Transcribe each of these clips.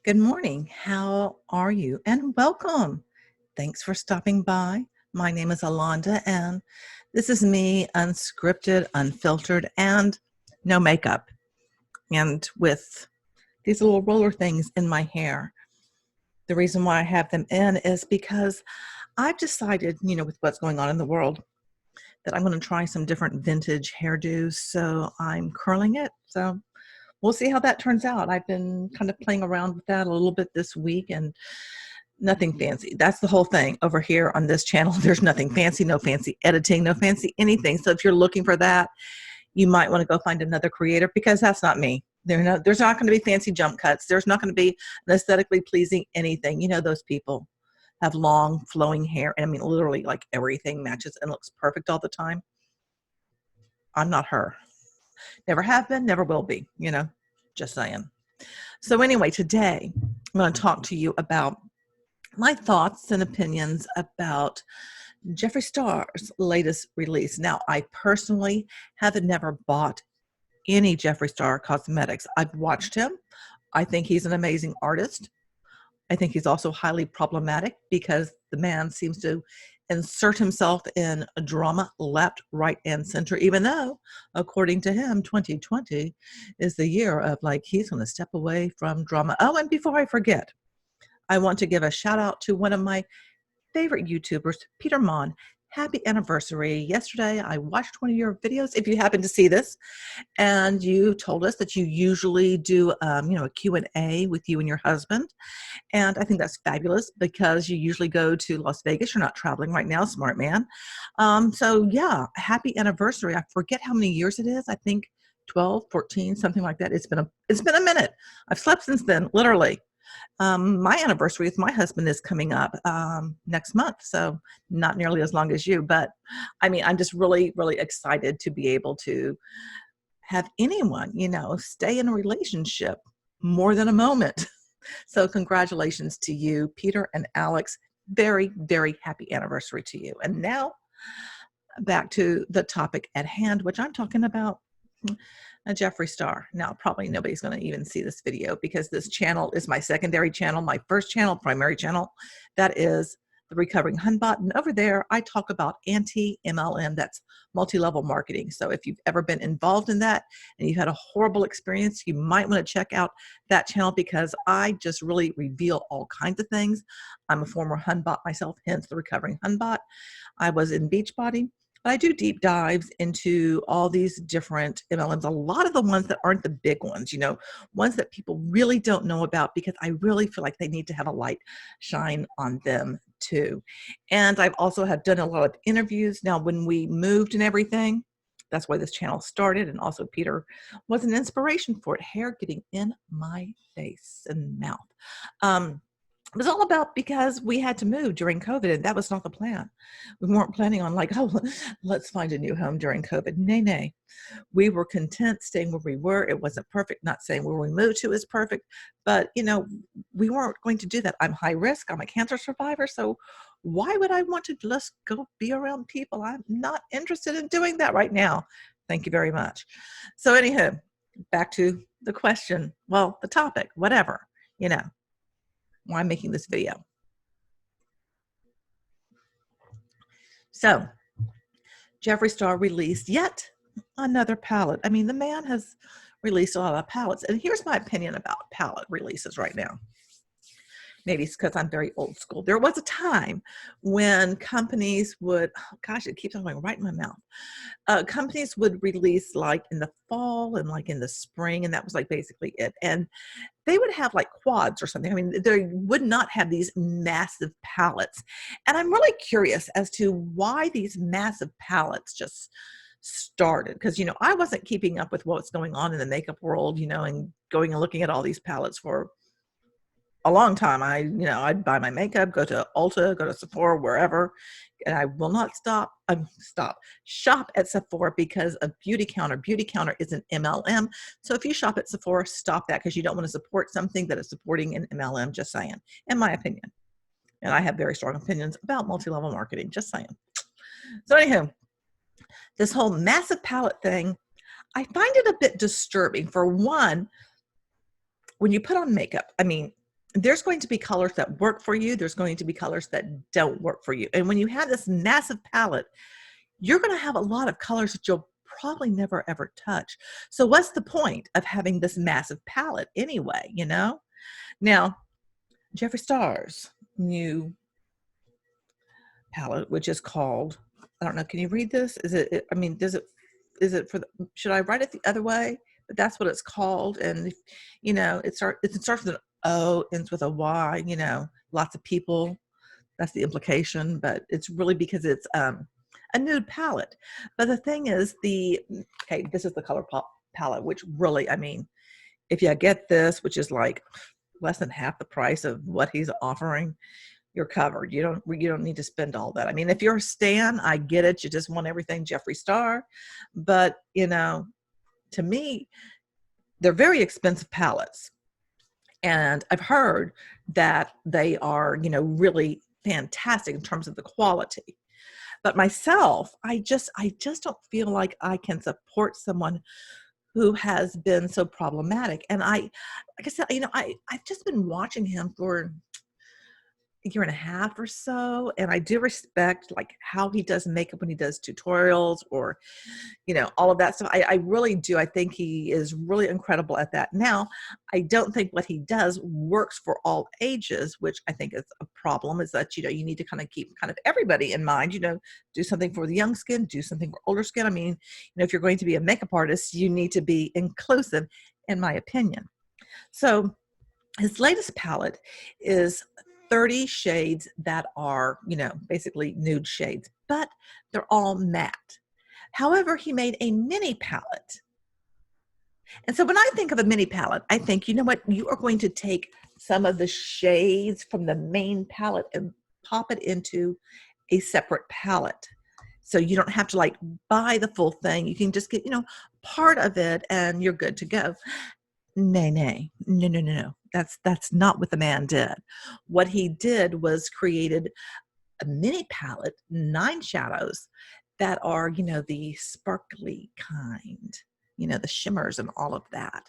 Good morning. How are you? And welcome. Thanks for stopping by. My name is Alonda, and this is me, unscripted, unfiltered, and no makeup. And with these little roller things in my hair. The reason why I have them in is because I've decided, with what's going on in the world, that I'm going to try some different vintage hairdos. So I'm curling it. So we'll see how that turns out. I've been kind of playing around with that a little bit this week, and nothing fancy. That's the whole thing over here on this channel. There's nothing fancy, no fancy editing, no fancy anything. So if you're looking for that, you might want to go find another creator, because that's not me. There's not going to be fancy jump cuts. There's not going to be an aesthetically pleasing anything. Those people have long flowing hair. And I mean, literally like everything matches and looks perfect all the time. I'm not her. Never have been, never will be, just saying. So anyway, today I'm going to talk to you about my thoughts and opinions about Jeffree Star's latest release. Now, I personally have never bought any Jeffree Star cosmetics. I've watched him. I think he's an amazing artist. I think he's also highly problematic because the man seems to insert himself in drama left, right, and center, even though, according to him, 2020 is the year of he's going to step away from drama. Oh, and before I forget, I want to give a shout out to one of my favorite YouTubers, Peter Monn. Happy anniversary. Yesterday, I watched one of your videos, if you happen to see this, and you told us that you usually do, a Q&A with you and your husband. And I think that's fabulous because you usually go to Las Vegas. You're not traveling right now, smart man. So yeah, happy anniversary. I forget how many years it is. I think 12, 14, something like that. It's been a minute. I've slept since then, literally. My anniversary with my husband is coming up next month, so not nearly as long as you, but I mean, I'm just really, really excited to be able to have anyone, stay in a relationship more than a moment. So congratulations to you, Peter and Alex. Very, very happy anniversary to you. And now back to the topic at hand, which I'm talking about Jeffree Star. Now, probably nobody's going to even see this video because this channel is my secondary channel. My first channel, primary channel, that is the Recovering Hunbot. And over there, I talk about anti-MLM. That's multi-level marketing. So if you've ever been involved in that and you've had a horrible experience, you might want to check out that channel because I just really reveal all kinds of things. I'm a former Hunbot myself, hence the Recovering Hunbot. I was in Beachbody. But I do deep dives into all these different MLMs, a lot of the ones that aren't the big ones, ones that people really don't know about, because I really feel like they need to have a light shine on them too. And I've also have done a lot of interviews. Now, when we moved and everything, that's why this channel started. And also Peter was an inspiration for it. Hair getting in my face and mouth. It was all about because we had to move during COVID, and that was not the plan. We weren't planning on let's find a new home during COVID. Nay. We were content staying where we were. It wasn't perfect. Not saying where we moved to is perfect, but we weren't going to do that. I'm high risk. I'm a cancer survivor. So why would I want to just go be around people? I'm not interested in doing that right now. Thank you very much. So anywho, back to the question. Well, the topic, whatever, why I'm making this video. So Jeffree Star released yet another palette. I mean, the man has released a lot of palettes. And here's my opinion about palette releases right now. Maybe it's because I'm very old school. There was a time when companies would, oh gosh, it keeps on going right in my mouth. Companies would release in the fall and in the spring, and that was basically it. And they would have quads or something. I mean, they would not have these massive palettes. And I'm really curious as to why these massive palettes just started. Because, I wasn't keeping up with what's going on in the makeup world, and going and looking at all these palettes for a long time. I'd buy my makeup, go to Ulta, go to Sephora, wherever, and I will not shop at Sephora because of Beauty Counter. Beauty Counter is an MLM. So if you shop at Sephora, stop that, because you don't want to support something that is supporting an MLM, just saying, in my opinion. And I have very strong opinions about multi-level marketing, just saying. So anywho, this whole massive palette thing, I find it a bit disturbing. For one, when you put on makeup, I mean, there's going to be colors that work for you. There's going to be colors that don't work for you. And when you have this massive palette, you're going to have a lot of colors that you'll probably never ever touch. So what's the point of having this massive palette anyway, you know? Now, Jeffree Star's new palette, which is called, I don't know, can you read this? Is it, I mean, is it for the, should I write it the other way? But that's what it's called. And, you know, it starts with an O, ends with a Y, you know, lots of people, that's the implication, but it's really because it's a nude palette. But the thing is, okay, this is the color palette, which really, I mean, if you get this, which is like less than half the price of what he's offering, you're covered. You don't need to spend all that. I mean, if you're a stan, I get it. You just want everything Jeffree Star. But, you know, to me, they're very expensive palettes. And I've heard that they are, you know, really fantastic in terms of the quality. But myself, I just don't feel like I can support someone who has been so problematic. And like I said, you know, I've just been watching him for a year and a half or so, and I do respect like how he does makeup when he does tutorials, or, you know, all of that stuff. I really do. I think he is really incredible at that. Now, I don't think what he does works for all ages, which I think is a problem, is that, you know, you need to kind of keep kind of everybody in mind, you know, do something for the young skin, do something for older skin. I mean, you know, if you're going to be a makeup artist, you need to be inclusive, in my opinion. So his latest palette is 30 shades that are, you know, basically nude shades, but they're all matte. However, he made a mini palette. And so when I think of a mini palette, I think, you know what, you are going to take some of the shades from the main palette and pop it into a separate palette. So you don't have to like buy the full thing. You can just get, you know, part of it and you're good to go. Nay. No. That's not what the man did. What he did was created a mini palette, 9 shadows that are, you know, the sparkly kind, you know, the shimmers and all of that,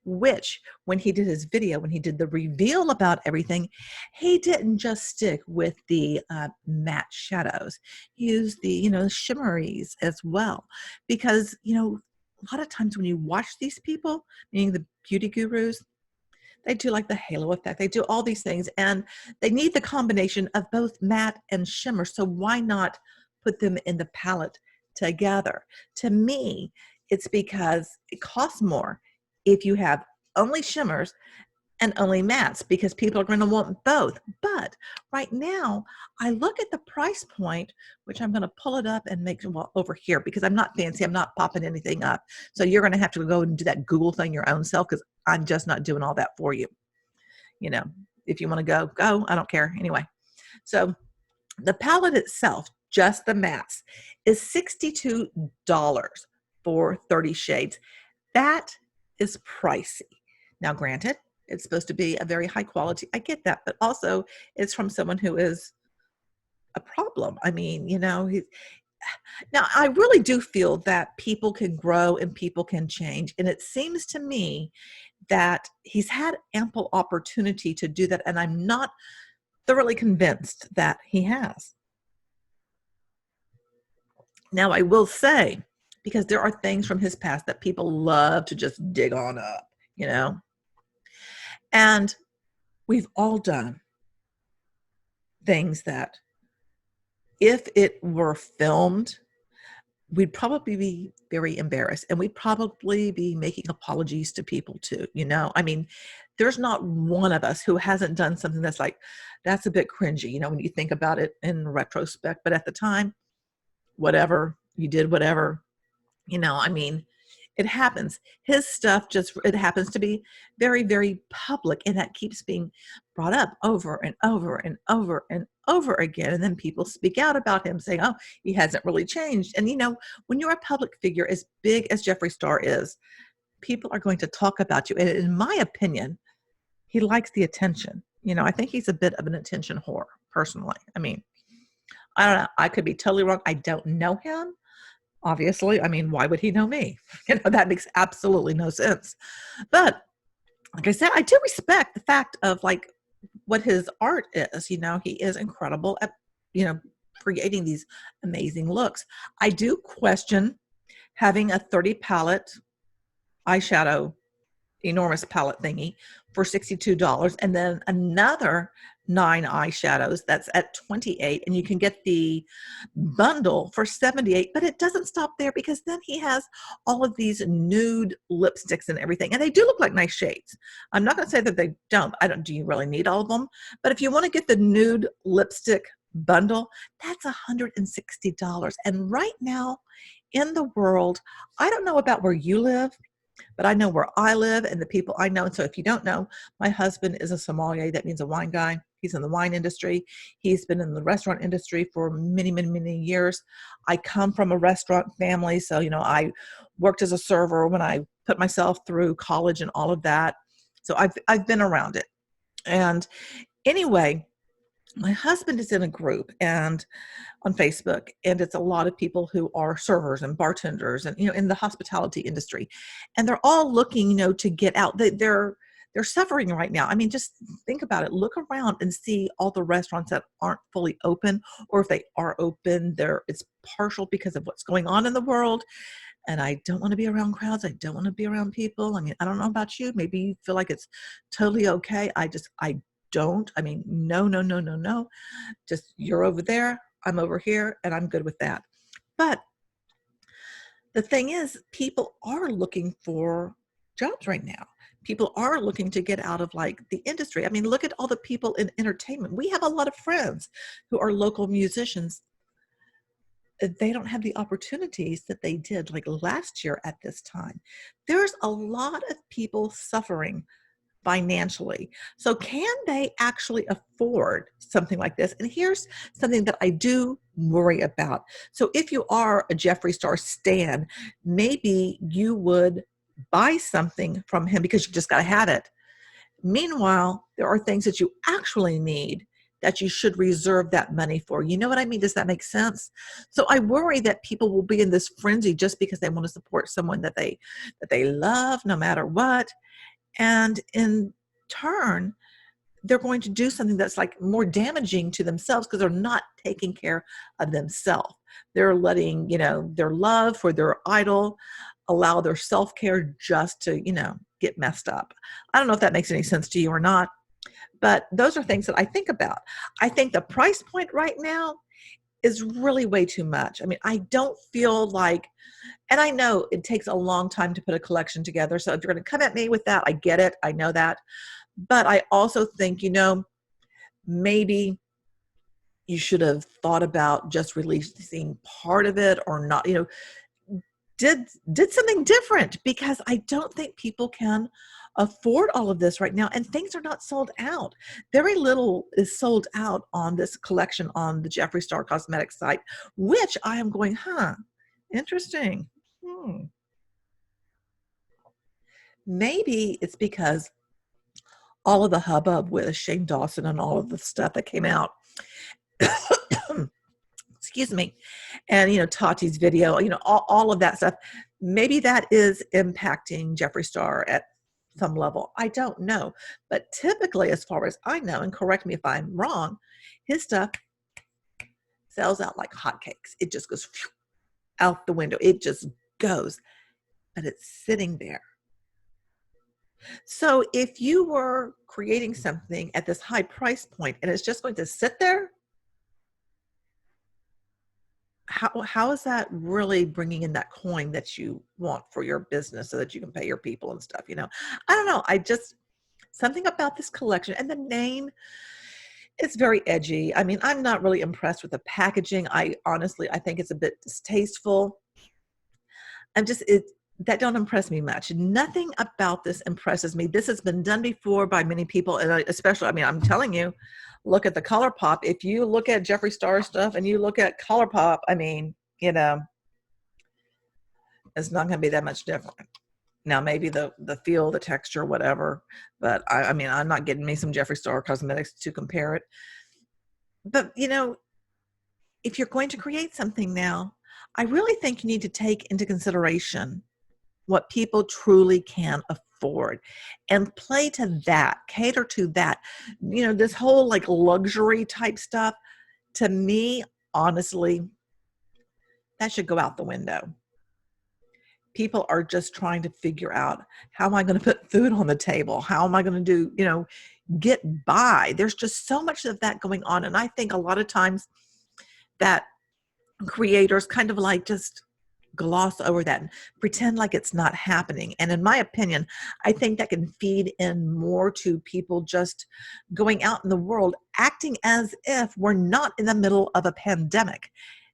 which when he did his video, when he did the reveal about everything, he didn't just stick with the matte shadows. He used the, you know, shimmeries as well, because, you know, a lot of times when you watch these people, meaning the beauty gurus, they do like the halo effect. They do all these things, and they need the combination of both matte and shimmer. So why not put them in the palette together? To me, it's because it costs more if you have only shimmers and only mattes, because people are going to want both. But right now, I look at the price point, which I'm going to pull it up and make, well, over here, because I'm not fancy. I'm not popping anything up. So you're going to have to go and do that Google thing your own self, because I'm just not doing all that for you. You know, if you want to go. I don't care. Anyway, so the palette itself, just the mattes, is $62 for 30 shades. That is pricey. Now, granted, it's supposed to be a very high quality. I get that, but also it's from someone who is a problem. I mean, you know, now I really do feel that people can grow and people can change. And it seems to me that he's had ample opportunity to do that. And I'm not thoroughly convinced that he has. Now, I will say, because there are things from his past that people love to just dig on up, you know, and we've all done things that if it were filmed, we'd probably be very embarrassed, and we'd probably be making apologies to people too, you know? I mean, there's not one of us who hasn't done something that's like, that's a bit cringy, you know, when you think about it in retrospect. But at the time, whatever, you did whatever, you know, I mean, it happens. His stuff just, it happens to be very, very public, and that keeps being brought up over and over and over and over again. And then people speak out about him saying, oh, he hasn't really changed. And, you know, when you're a public figure as big as Jeffree Star is, people are going to talk about you. And in my opinion, he likes the attention. You know, I think he's a bit of an attention whore, personally. I mean, I don't know. I could be totally wrong. I don't know him. Obviously, I mean, why would he know me? You know, that makes absolutely no sense. But like I said, I do respect the fact of like what his art is. You know, he is incredible at, you know, creating these amazing looks. I do question having a 30 palette eyeshadow enormous palette thingy for $62, and then another 9 eyeshadows that's at $28, and you can get the bundle for $78. But it doesn't stop there, because then he has all of these nude lipsticks and everything, and they do look like nice shades. I'm not going to say that they don't. I don't. Do you really need all of them? But if you want to get the nude lipstick bundle, that's $160. And right now in the world, I don't know about where you live, but I know where I live and the people I know. And so if you don't know, my husband is a sommelier. That means a wine guy. He's in the wine industry. He's been in the restaurant industry for many, many, many years. I come from a restaurant family. So, you know, I worked as a server when I put myself through college and all of that. So I've been around it. And anyway, my husband is in a group and on Facebook, and it's a lot of people who are servers and bartenders and, you know, in the hospitality industry, and they're all looking, you know, to get out. They're suffering right now. I mean, just think about it. Look around and see all the restaurants that aren't fully open, or if they are open, it's partial because of what's going on in the world. And I don't want to be around crowds. I don't want to be around people. I mean, I don't know about you. Maybe you feel like it's totally okay. I don't. I mean, no, no, no, no, no. Just you're over there, I'm over here, and I'm good with that. But the thing is, people are looking for jobs right now. People are looking to get out of like the industry. I mean, look at all the people in entertainment. We have a lot of friends who are local musicians. They don't have the opportunities that they did like last year at this time. There's a lot of people suffering financially. So can they actually afford something like this? And here's something that I do worry about. So if you are a Jeffree Star stan, maybe you would buy something from him because you just got to have it. Meanwhile, there are things that you actually need that you should reserve that money for. You know what I mean? Does that make sense? So I worry that people will be in this frenzy just because they want to support someone that they love no matter what. And in turn, they're going to do something that's like more damaging to themselves because they're not taking care of themselves. They're letting, you know, their love for their idol allow their self-care just to, you know, get messed up. I don't know if that makes any sense to you or not, but those are things that I think about. I think the price point right now is really way too much. I mean, I don't feel like, and I know it takes a long time to put a collection together. So if you're going to come at me with that, I get it. I know that. But I also think, you know, maybe you should have thought about just releasing part of it or not, you know, did something different, because I don't think people can afford all of this right now, and things are not sold out. Very little is sold out on this collection on the Jeffree Star Cosmetics site, which I am going, interesting. Maybe it's because all of the hubbub with Shane Dawson and all of the stuff that came out. Excuse me. And, you know, Tati's video, you know, all of that stuff. Maybe that is impacting Jeffree Star at some level. I don't know. But typically, as far as I know, and correct me if I'm wrong, his stuff sells out like hotcakes. It just goes out the window. It just goes. But it's sitting there. So if you were creating something at this high price point and it's just going to sit there, how is that really bringing in that coin that you want for your business so that you can pay your people and stuff, you know? I don't know. Something about this collection and the name, it's very edgy. I mean, I'm not really impressed with the packaging. I think it's a bit distasteful. That don't impress me much. Nothing about this impresses me. This has been done before by many people, and especially, I mean, I'm telling you, look at the ColourPop. If you look at Jeffree Star stuff and you look at ColourPop, I mean, you know, it's not going to be that much different. Now, maybe the feel, the texture, whatever, but I mean, I'm not getting me some Jeffree Star Cosmetics to compare it. But, you know, if you're going to create something now, I really think you need to take into consideration what people truly can afford. afford, and play to that, cater to that. This whole like luxury type stuff, to me, honestly, that should go out the window. People are just trying to figure out, how am I going to put food on the table? How am I going to get by? There's just so much of that going on. And I think a lot of times that creators kind of like just gloss over that and pretend like it's not happening. And in my opinion, I think that can feed in more to people just going out in the world acting as if we're not in the middle of a pandemic.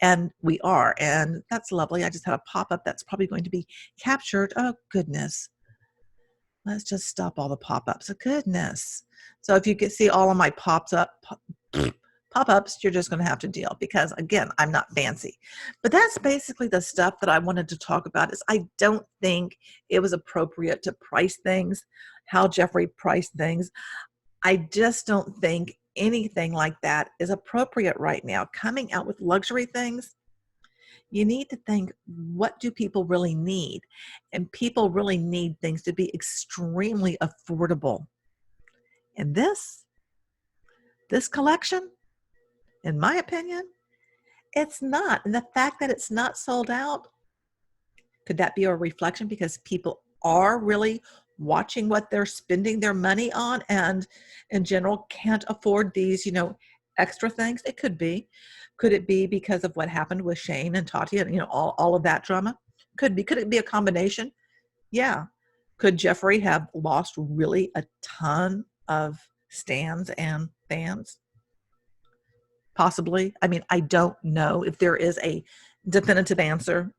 And we are. And that's lovely. I just had a pop-up that's probably going to be captured. Oh, goodness. Let's just stop all the pop-ups. Oh, goodness. So if you can see all of my pop-ups, you're just going to have to deal, because again, I'm not fancy. But that's basically the stuff that I wanted to talk about. Is I don't think it was appropriate to price things how Jeffree priced things. I just don't think anything like that is appropriate right now. Coming out with luxury things, you need to think, what do people really need? And people really need things to be extremely affordable. And this collection, in my opinion, it's not. And the fact that it's not sold out, could that be a reflection because people are really watching what they're spending their money on, and in general can't afford these, extra things? It could be. Could it be because of what happened with Shane and Tati and, all of that drama? Could be. Could it be a combination? Yeah. Could Jeffree have lost really a ton of stans and fans? Possibly. I mean, I don't know if there is a definitive answer,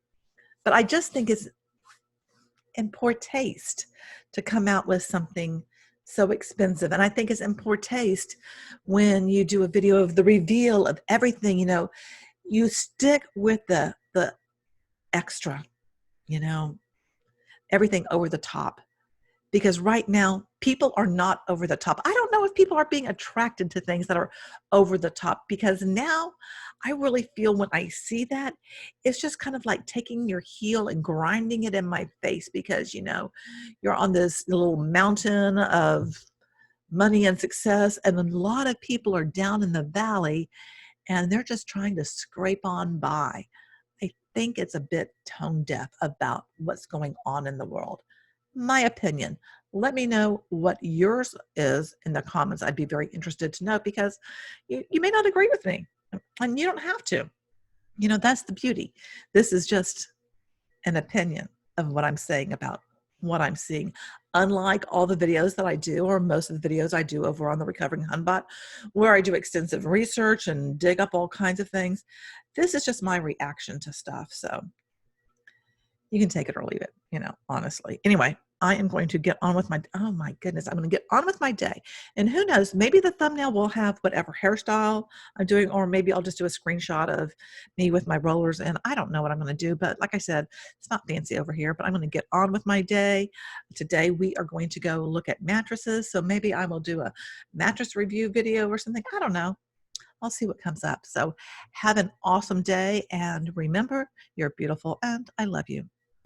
but I just think it's in poor taste to come out with something so expensive. And I think it's in poor taste when you do a video of the reveal of everything, you stick with the extra, everything over the top. Because right now, people are not over the top. I don't know if people are being attracted to things that are over the top, because now I really feel when I see that, it's just kind of like taking your heel and grinding it in my face, because, you're on this little mountain of money and success, and a lot of people are down in the valley, and they're just trying to scrape on by. I think it's a bit tone deaf about what's going on in the world. My opinion. Let me know what yours is in the comments. I'd be very interested to know, because you may not agree with me, and you don't have to. That's the beauty. This is just an opinion of what I'm saying about what I'm seeing. Unlike all the videos that I do, or most of the videos I do over on the Recovering Hunbot, where I do extensive research and dig up all kinds of things, this is just my reaction to stuff. So you can take it or leave it, honestly. Anyway, I am going to get on with oh my goodness, I'm going to get on with my day. And who knows, maybe the thumbnail will have whatever hairstyle I'm doing, or maybe I'll just do a screenshot of me with my rollers, and I don't know what I'm going to do. But like I said, it's not fancy over here, but I'm going to get on with my day. Today, we are going to go look at mattresses. So maybe I will do a mattress review video or something. I don't know. I'll see what comes up. So have an awesome day. And remember, you're beautiful and I love you.